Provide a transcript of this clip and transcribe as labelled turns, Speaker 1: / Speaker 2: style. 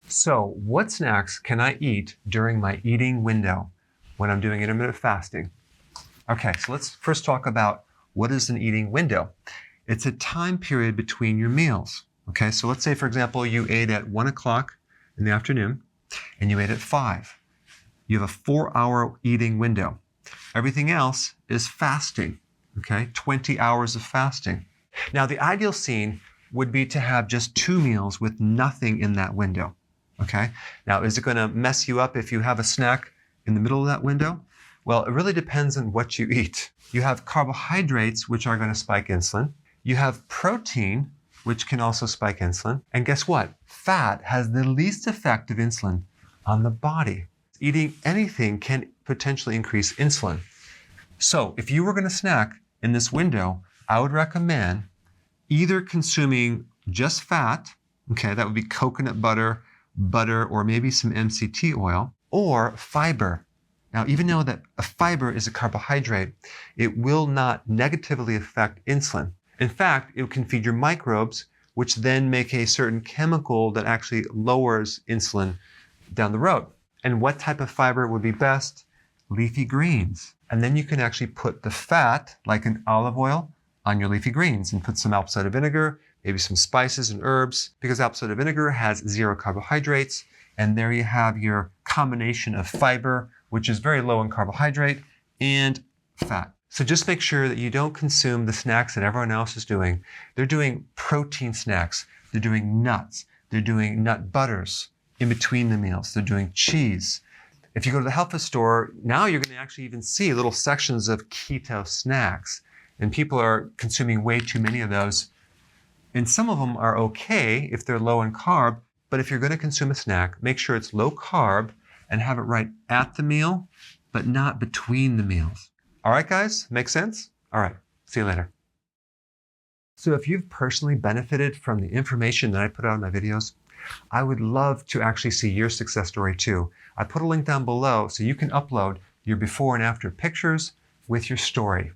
Speaker 1: So what snacks can I eat during my eating window when I'm doing intermittent fasting? Okay, so let's first talk about what is an eating window. It's a time period between your meals. Okay, so let's say, for example, you ate at 1 o'clock in the afternoon and you ate at 5. You have a 4-hour eating window. Everything else is fasting, okay? 20 hours of fasting. Now, the ideal scene would be to have just 2 meals with nothing in that window, okay? Now, is it going to mess you up if you have a snack in the middle of that window? Well, it really depends on what you eat. You have carbohydrates, which are going to spike insulin. You have protein, which can also spike insulin. And guess what? Fat has the least effect of insulin on the body. Eating anything can potentially increase insulin. So if you were going to snack in this window, I would recommend either consuming just fat, okay, that would be coconut butter, or maybe some MCT oil, or fiber. Now, even though that a fiber is a carbohydrate, it will not negatively affect insulin. In fact, it can feed your microbes, which then make a certain chemical that actually lowers insulin down the road. And what type of fiber would be best? Leafy greens. And then you can actually put the fat, like an olive oil, on your leafy greens and put some apple cider vinegar, maybe some spices and herbs, because apple cider vinegar has 0 carbohydrates. And there you have your combination of fiber, which is very low in carbohydrate, and fat. So just make sure that you don't consume the snacks that everyone else is doing. They're doing protein snacks. They're doing nuts. They're doing nut butters in between the meals. They're doing cheese. If you go to the health food store, now you're going to actually even see little sections of keto snacks. And people are consuming way too many of those. And some of them are okay if they're low in carb. But if you're going to consume a snack, make sure it's low carb and have it right at the meal, but not between the meals. All right, guys, make sense? All right, see you later. So if you've personally benefited from the information that I put out in my videos, I would love to actually see your success story too. I put a link down below so you can upload your before and after pictures with your story.